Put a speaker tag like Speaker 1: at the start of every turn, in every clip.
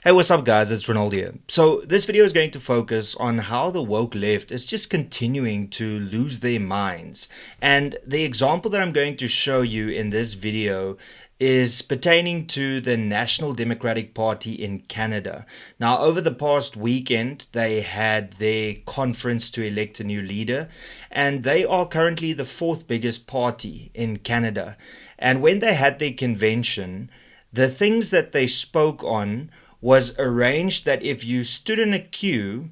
Speaker 1: Hey, what's up, guys? It's Renaldo here. So, this video is going to focus on how the woke left is just continuing to lose their minds. And the example that I'm going to show you in this video is pertaining to the National Democratic Party in Canada. Now, over the past weekend, they had their conference to elect a new leader, and they are currently the fourth biggest party in Canada. And when they had their convention, the things that they spoke on was arranged that if you stood in a queue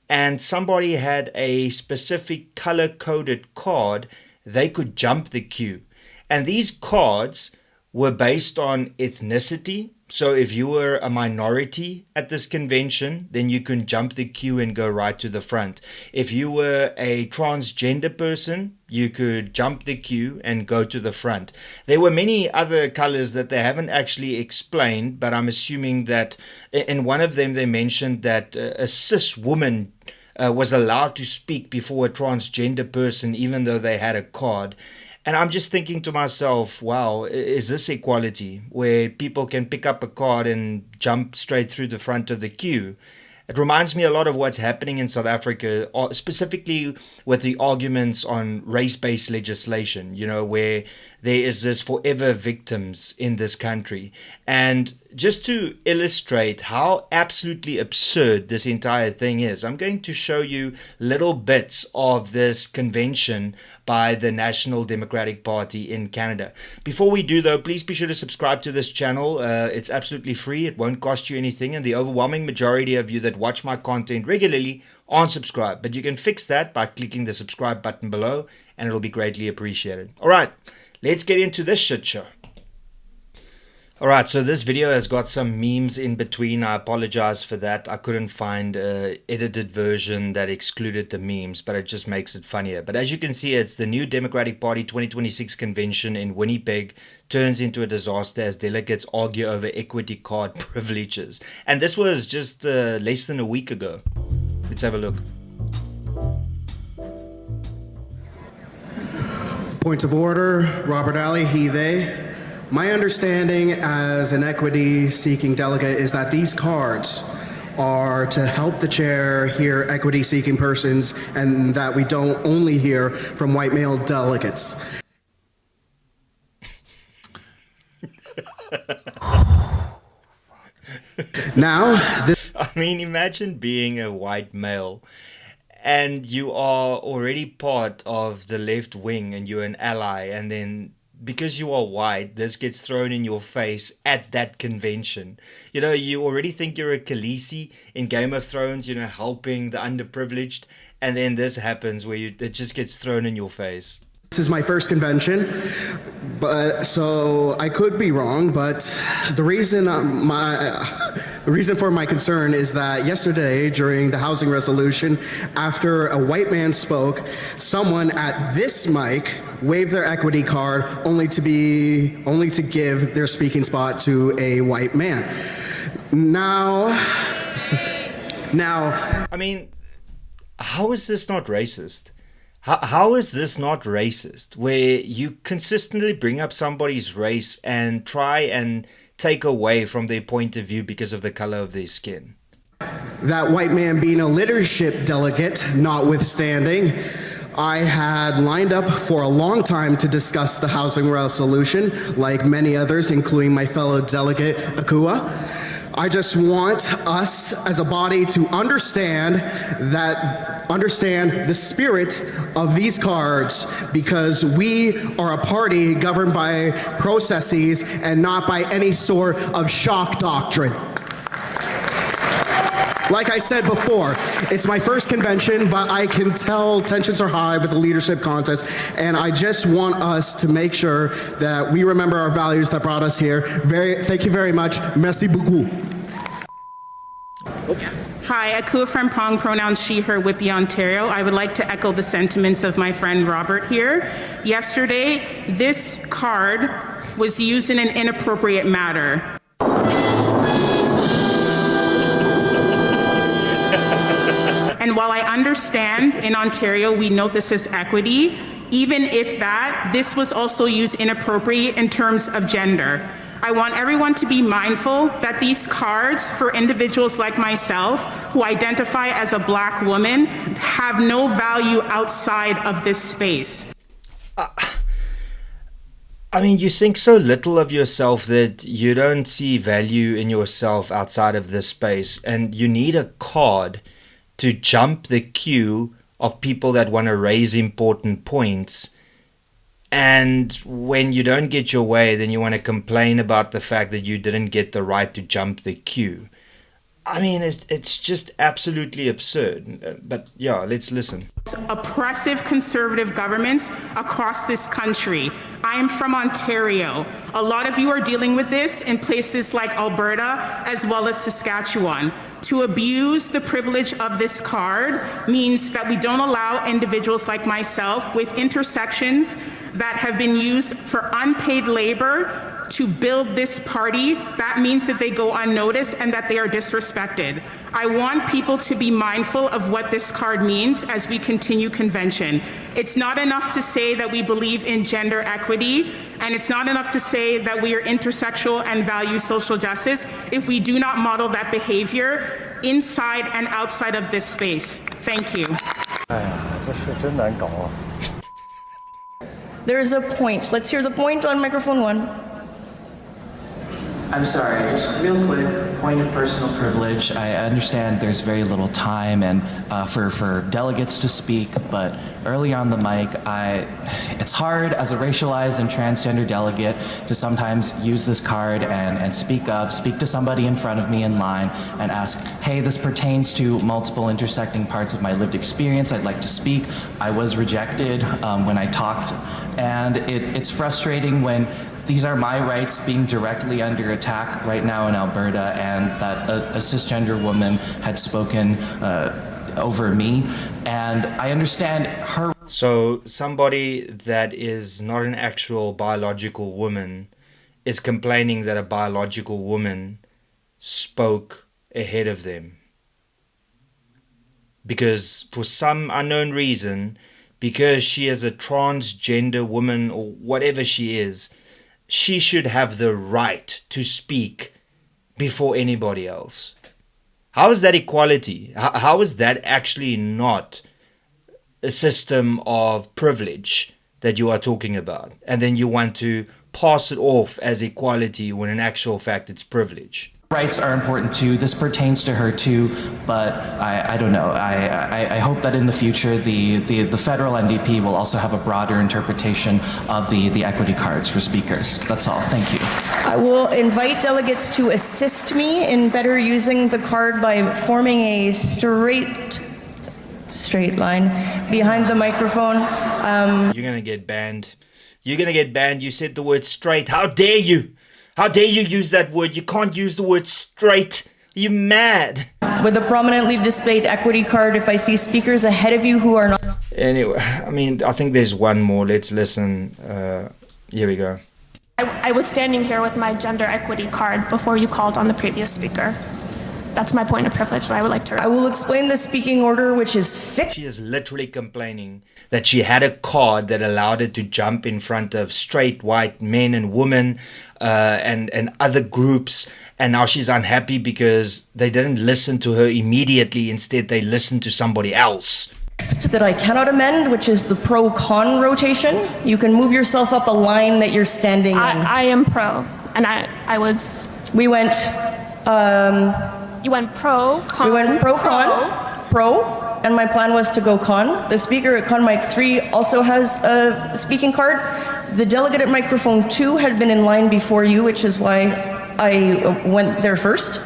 Speaker 1: and somebody had a specific color coded card, they could jump the queue. And these cards were based on ethnicity. So if you were a minority at this convention, then you can jump the queue and go right to the front. If you were a transgender person, you could jump the queue and go to the front. There were many other colors that they haven't actually explained, but I'm assuming that in one of them they mentioned that a cis woman was allowed to speak before a transgender person, even though they had a card. And I'm just thinking to myself, wow, is this equality where people can pick up a card and jump straight through the front of the queue? It reminds me a lot of what's happening in South Africa, specifically with the arguments on race-based legislation, where there is this forever victims in this country. And just to illustrate how absolutely absurd this entire thing is, I'm going to show you little bits of this convention by the National Democratic Party in Canada. Before we do, though, please be sure to subscribe to this channel. It's absolutely free. It won't cost you anything. And the overwhelming majority of you that watch my content regularly aren't subscribed. But you can fix that by clicking the subscribe button below, and it'll be greatly appreciated. All right, let's get into this shit show. Alright, so this video has got some memes in between. I apologize for that. I couldn't find an edited version that excluded the memes, but it just makes it funnier. But as you can see, it's the new Democratic Party 2026 convention in Winnipeg turns into a disaster as delegates argue over equity card privileges. And this was just less than a week ago. Let's have a look.
Speaker 2: Point of order, Robert Alley, he, they. My understanding as an equity-seeking delegate is that these cards are to help the chair hear equity-seeking persons and that we don't only hear from white male delegates. Now,
Speaker 1: I mean, imagine being a white male and you are already part of the left wing and you're an ally, and then because you are white, this gets thrown in your face at that convention. You already think you're a Khaleesi in Game of Thrones, helping the underprivileged, and then this happens where it just gets thrown in your face.
Speaker 2: This is my first convention, but so I could be wrong, but the reason for my concern is that yesterday during the housing resolution, after a white man spoke, someone at this mic waved their equity card only to give their speaking spot to a white man. Now,
Speaker 1: I mean, how is this not racist? How is this not racist, where you consistently bring up somebody's race and try and take away from their point of view because of the color of their skin?
Speaker 2: That white man being a leadership delegate, notwithstanding, I had lined up for a long time to discuss the housing resolution, like many others, including my fellow delegate, Akua. I just want us as a body to understand the spirit of these cards, because we are a party governed by processes and not by any sort of shock doctrine. Like I said before, it's my first convention, but I can tell tensions are high with the leadership contest, and I just want us to make sure that we remember our values that brought us here. Thank you very much. Merci beaucoup.
Speaker 3: Hi, Akua from Prong, pronouns she, her, Whippy, Ontario. I would like to echo the sentiments of my friend Robert here. Yesterday, this card was used in an inappropriate manner. And while I understand in Ontario we know this is equity, even if this was also used inappropriate in terms of gender. I want everyone to be mindful that these cards for individuals like myself who identify as a Black woman have no value outside of this space.
Speaker 1: I mean, you think so little of yourself that you don't see value in yourself outside of this space, and you need a card to jump the queue of people that want to raise important points. And when you don't get your way, then you want to complain about the fact that you didn't get the right to jump the queue. I mean, it's just absolutely absurd. But yeah, let's listen.
Speaker 3: Oppressive conservative governments across this country. I am from Ontario. A lot of you are dealing with this in places like Alberta as well as Saskatchewan. To abuse the privilege of this card means that we don't allow individuals like myself with intersections that have been used for unpaid labor to build this party. That means that they go unnoticed and that they are disrespected. I want people to be mindful of what this card means as we continue convention. It's not enough to say that we believe in gender equity, and it's not enough to say that we are intersexual and value social justice if we do not model that behavior inside and outside of this space. Thank you.
Speaker 4: There's a point. Let's hear the point on microphone 1.
Speaker 5: I'm sorry, just real quick, point of personal privilege. I understand there's very little time and for delegates to speak, but early on the mic, it's hard as a racialized and transgender delegate to sometimes use this card and speak up, speak to somebody in front of me in line and ask, hey, this pertains to multiple intersecting parts of my lived experience. I'd like to speak. I was rejected when I talked, and it's frustrating when these are my rights being directly under attack right now in Alberta, and that a cisgender woman had spoken over me, and I understand her.
Speaker 1: So somebody that is not an actual biological woman is complaining that a biological woman spoke ahead of them. Because for some unknown reason, because she is a transgender woman or whatever she is, she should have the right to speak before anybody else. How is that equality? How is that actually not a system of privilege that you are talking about? And then you want to pass it off as equality when in actual fact it's privilege.
Speaker 5: Rights are important too. This pertains to her too, but I don't know. I hope that in the future the federal NDP will also have a broader interpretation of the equity cards for speakers. That's all. Thank you.
Speaker 4: I will invite delegates to assist me in better using the card by forming a straight line behind the microphone.
Speaker 1: You're going to get banned. You're going to get banned. You said the word straight. How dare you? How dare you use that word? You can't use the word straight. Are you mad?
Speaker 4: With a prominently displayed equity card, if I see speakers ahead of you who are not...
Speaker 1: Anyway, I mean, I think there's one more. Let's listen. Here we go.
Speaker 6: I was standing here with my gender equity card before you called on the previous speaker. That's my point of privilege that I would like to raise.
Speaker 4: I will explain the speaking order, which is fixed.
Speaker 1: She is literally complaining that she had a card that allowed her to jump in front of straight white men and women and other groups, and now she's unhappy because they didn't listen to her immediately. Instead, they listened to somebody else.
Speaker 4: That I cannot amend, which is the pro-con rotation. You can move yourself up a line that you're standing in.
Speaker 6: I am pro, and I was...
Speaker 4: We went...
Speaker 6: You went pro, con,
Speaker 4: we went pro, and my plan was to go con. The speaker at con mic 3 also has a speaking card. The delegate at microphone 2 had been in line before you, which is why I went there first.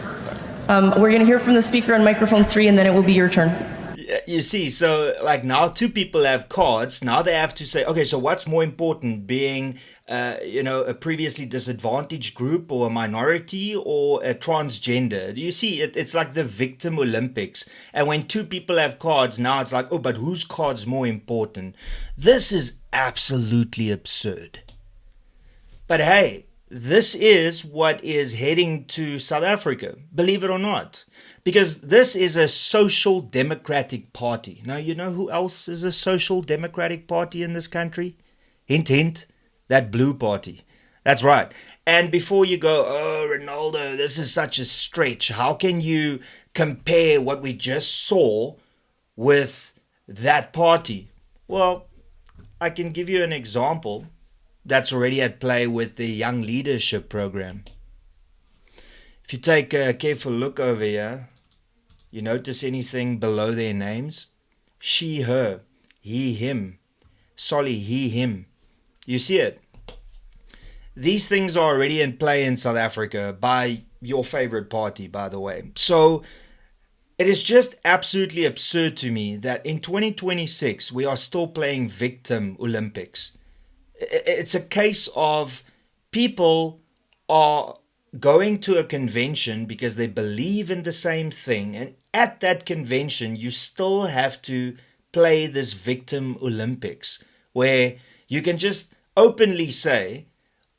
Speaker 4: We're going to hear from the speaker on microphone 3, and then it will be your turn.
Speaker 1: You see, so like now two people have cards. Now they have to say, okay, so what's more important, being a previously disadvantaged group or a minority or a transgender? Do you see, it's like the victim Olympics. And when two people have cards, now it's like, oh, but whose card's more important? This is absolutely absurd. But hey, this is what is heading to South Africa, believe it or not. Because this is a social democratic party. Now, you know who else is a social democratic party in this country? Hint, hint, that blue party. That's right. And before you go, oh, Renaldo, this is such a stretch. How can you compare what we just saw with that party? Well, I can give you an example that's already at play with the Young Leadership Program. If you take a careful look over here, you notice anything below their names? She, her, he, him, Solly, he, him. You see it? These things are already in play in South Africa by your favorite party, by the way. So it is just absolutely absurd to me that in 2026 we are still playing victim Olympics. It's a case of people are going to a convention because they believe in the same thing, and at that convention you still have to play this victim Olympics where you can just openly say,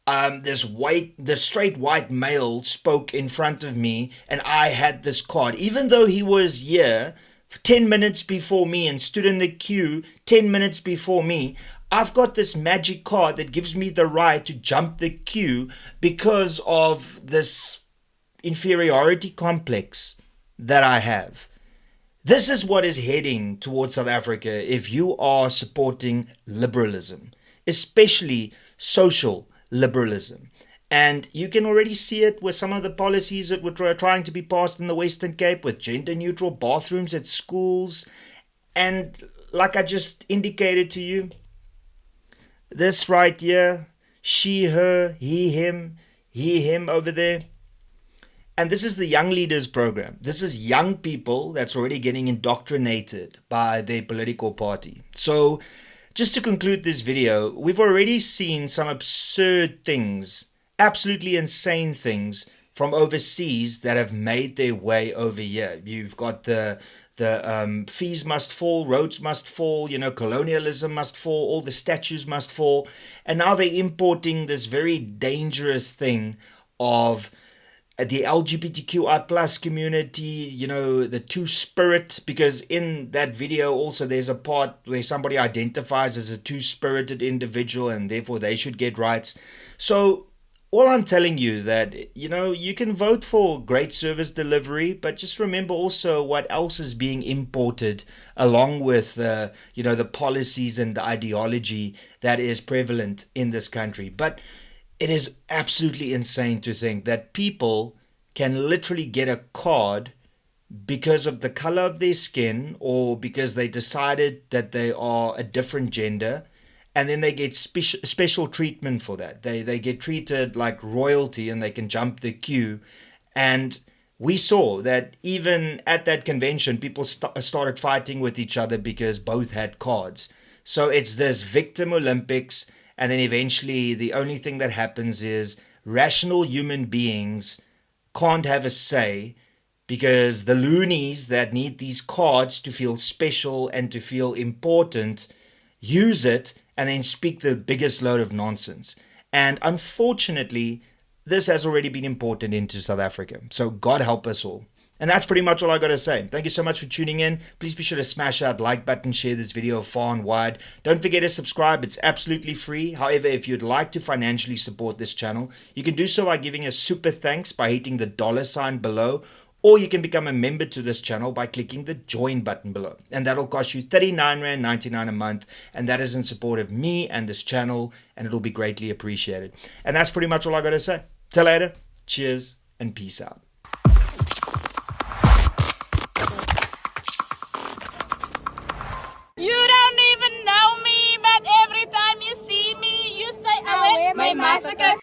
Speaker 1: this straight white male spoke in front of me and I had this card, even though he was here 10 minutes before me and stood in the queue 10 minutes before me. I've got this magic card that gives me the right to jump the queue because of this inferiority complex that I have. This is what is heading towards South Africa if you are supporting liberalism, especially social liberalism. And you can already see it with some of the policies that were trying to be passed in the Western Cape with gender neutral bathrooms at schools. And like I just indicated to you, this right here, she, her, he, him over there. And this is the Young Leaders Program. This is young people that's already getting indoctrinated by their political party. So just to conclude this video, we've already seen some absurd things, absolutely insane things from overseas that have made their way over here. You've got the fees must fall, roads must fall, colonialism must fall, all the statues must fall. And now they're importing this very dangerous thing of the LGBTQI plus community, the two-spirit, because in that video also there's a part where somebody identifies as a two-spirited individual and therefore they should get rights. So all I'm telling you that, you can vote for great service delivery, but just remember also what else is being imported along with, the policies and the ideology that is prevalent in this country. But it is absolutely insane to think that people can literally get a card because of the color of their skin or because they decided that they are a different gender, and then they get special treatment for that. They get treated like royalty and they can jump the queue. And we saw that even at that convention, people started fighting with each other because both had cards. So it's this victim Olympics. And then eventually the only thing that happens is rational human beings can't have a say because the loonies that need these cards to feel special and to feel important use it and then speak the biggest load of nonsense. And unfortunately, this has already been imported into South Africa. So God help us all. And that's pretty much all I got to say. Thank you so much for tuning in. Please be sure to smash that like button, share this video far and wide. Don't forget to subscribe. It's absolutely free. However, if you'd like to financially support this channel, you can do so by giving a super thanks by hitting the $ below, or you can become a member to this channel by clicking the join button below. And that'll cost you R39.99 a month. And that is in support of me and this channel, and it'll be greatly appreciated. And that's pretty much all I got to say. Till later. Cheers and peace out.
Speaker 7: You don't even know me, but every time you see me, you say, I wear my massacre.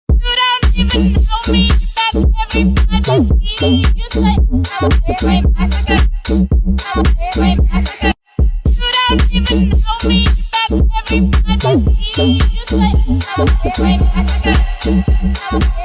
Speaker 7: You don't even know me, but every time you see me, you say, I wear my massacre. I wear my massacre. You don't even know me, but every time you see me, you say, I wear my massacre.